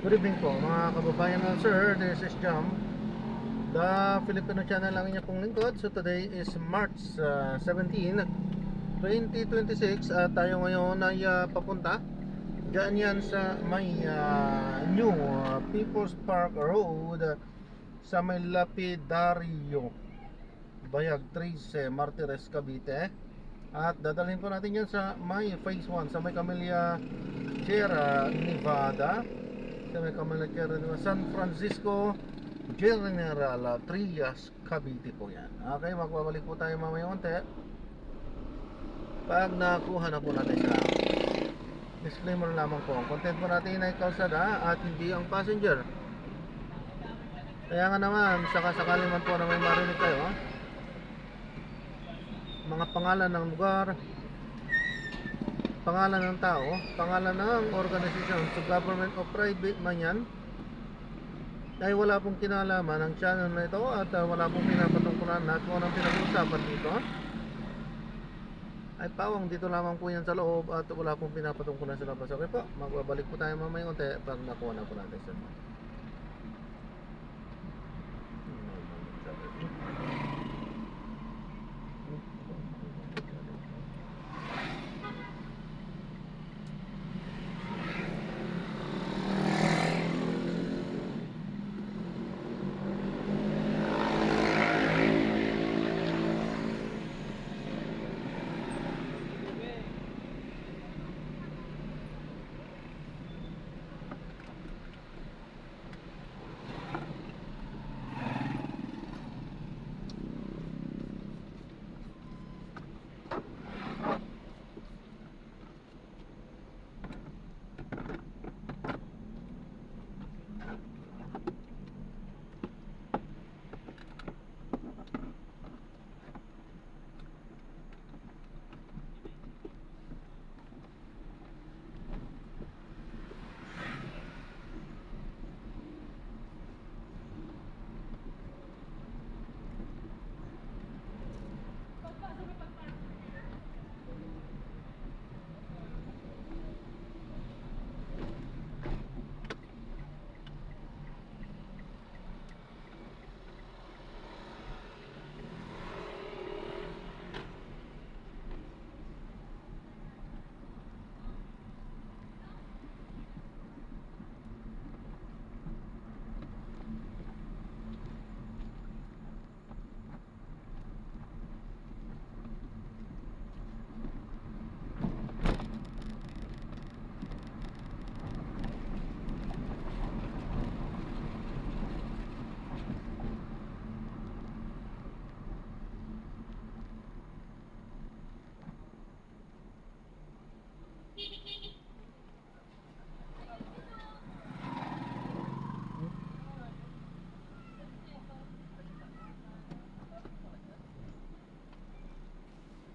Good evening po mga kababayan na sir, this is Jam, the Filipino channel lang niya pong lingkod. So today is March 17, 2026 at tayo ngayon ay papunta dyan yan sa may new People's Park Road sa may Lapidario Bayag 13 Martires, Cavite. At dadalhin po natin yan sa may phase 1 sa may Camellia Sierra Nevada, sa may Camellia Sierra Nevada, San Francisco General Trias, Cavite po yan. Okay, magbabalik po tayo mamaya konti pag nakuha na po natin sila. Disclaimer lamang po, ang content po natin ay kalsada at hindi ang passenger. Kaya nga naman, sakasakali man po na may marinig kayo, mga pangalan ng lugar, pangalan ng tao, pangalan ng organisasyon, so government o private man yan, ay wala pong kinalaman ang channel na ito at wala pong pinapatungkulan. Lahat po ng pinag-uusapan dito ay pawang dito lamang po yan sa loob at wala pong pinapatungkulan sa labas. Okay po, magbabalik po tayo mamaya konti pag nakuha na po natin sa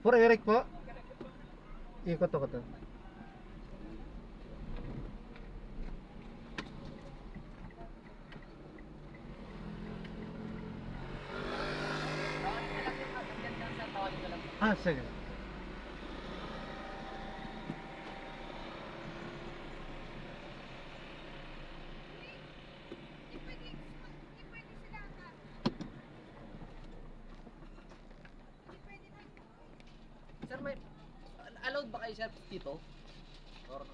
For Eric po. Ikot ako to. Sige. Sir, may allowed ba kayo sir dito? Or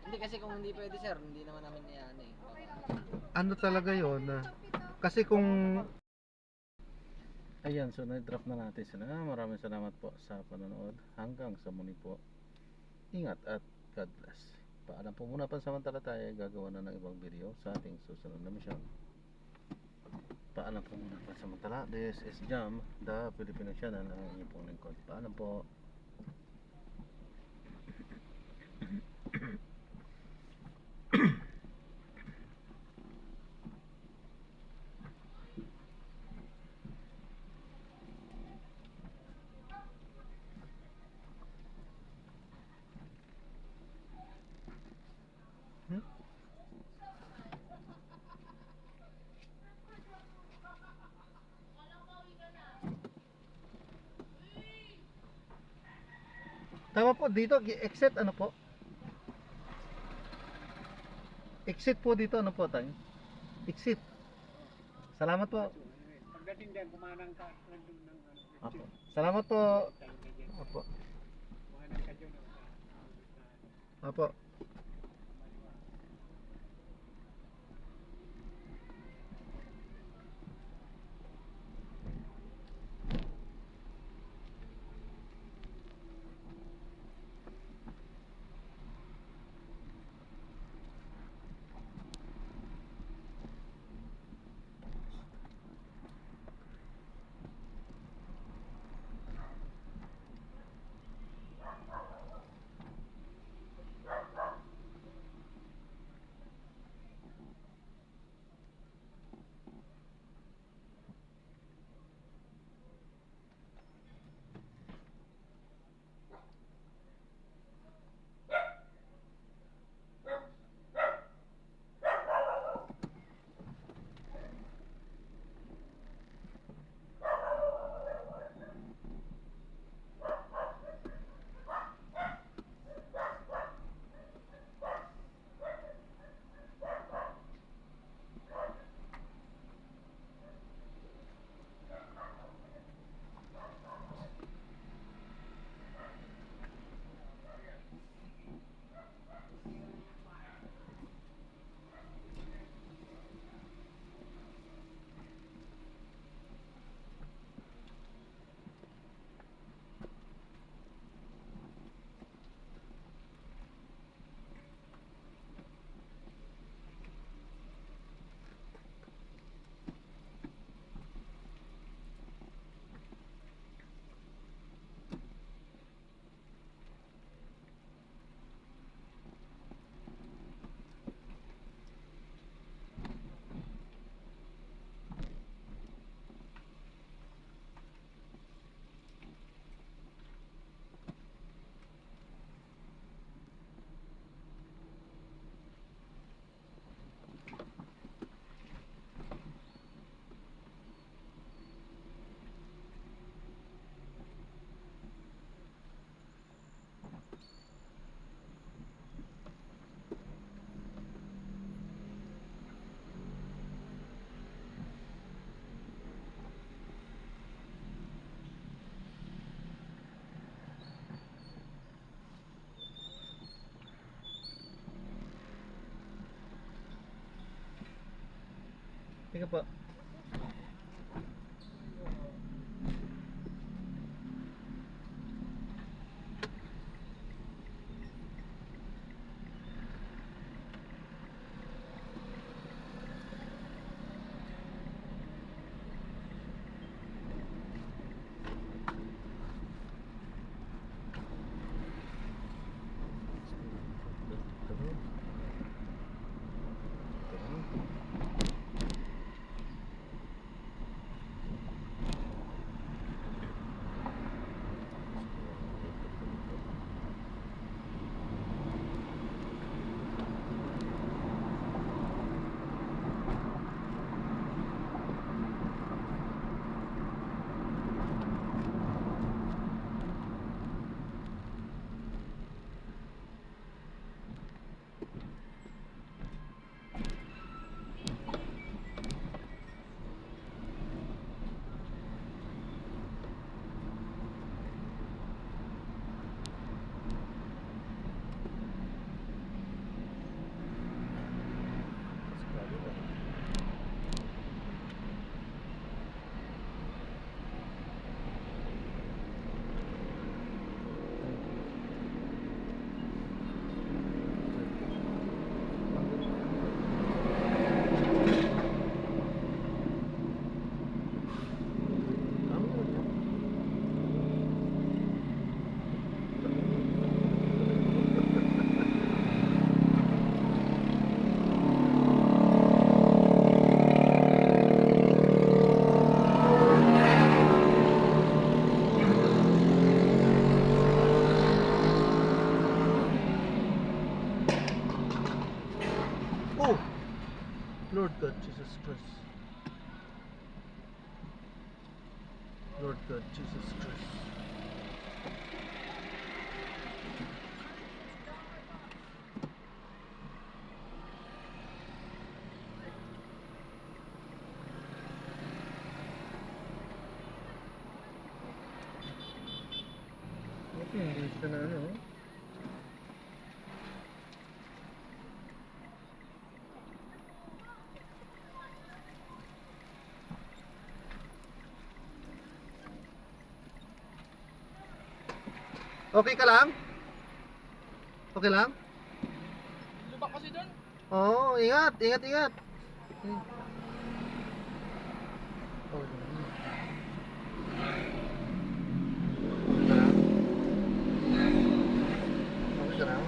hindi kasi kung hindi pwede sir, hindi naman namin yan eh. Ano talaga yon? Kasi kung ayan, so na-drop na natin sila. Maraming salamat po sa panonood. Hanggang sa muli po. Ingat at God bless. Paalam po muna, pansamantala tayo gagawa na ng ibang video sa ating susunod na mission. Paalam po muna pansamantala. This is Jam, the Filipino channel, ang inyong pong lingkod. Paalam po. Tama po, dito exit ano po? Exit po dito, ano po tayo? Exit. Salamat po. Pagdating dyan, kumanang ka nandun ng Opo. Salamat po. Opo. kumanang ka dyan. Opo. Sige po. Oh! Lord God Jesus Christ. Lord God Jesus Christ. Okay ka lang? Okay lang? Lubak kasi doon. Oo, ingat, ingat, ingat. Okay ka lang? Okay ka lang? Okay ka lang?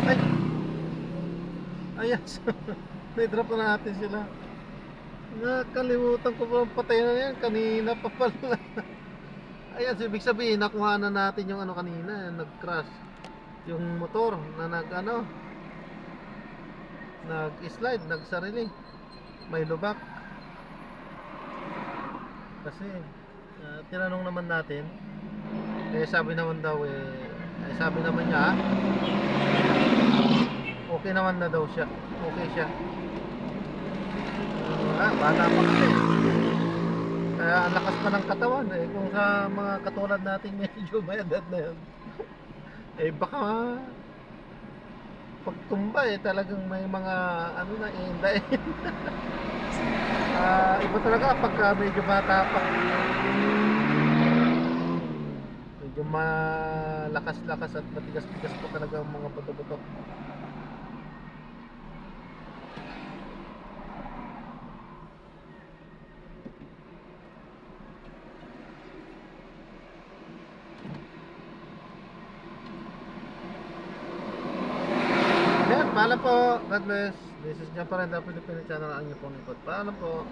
Ay! Ayan, na-drop na natin sila. Nakalimutan ko pa patay na yan. Kanina pa pala. Ayan, so ibig sabihin, nakuha na natin yung ano kanina, nag-crash. Yung motor na nag-slide, nagsarili. May lubak. Kasi, tinanong naman natin, sabi naman daw sabi naman niya, okay naman na daw siya. Okay siya. Bata pa kasi. Kaya ang lakas pa ng katawan kung sa mga katulad natin medyo may edad na yun. Baka pagtumba talagang may mga ano na iindahin. Iba talaga pagka medyo bata pa. Medyo malakas-lakas at matigas-tigas pa talaga ang mga buto-buto. Yan, paalam po. God bless. This is John Parenda, Filipino channel ang inyong pong ikot. Paalam po.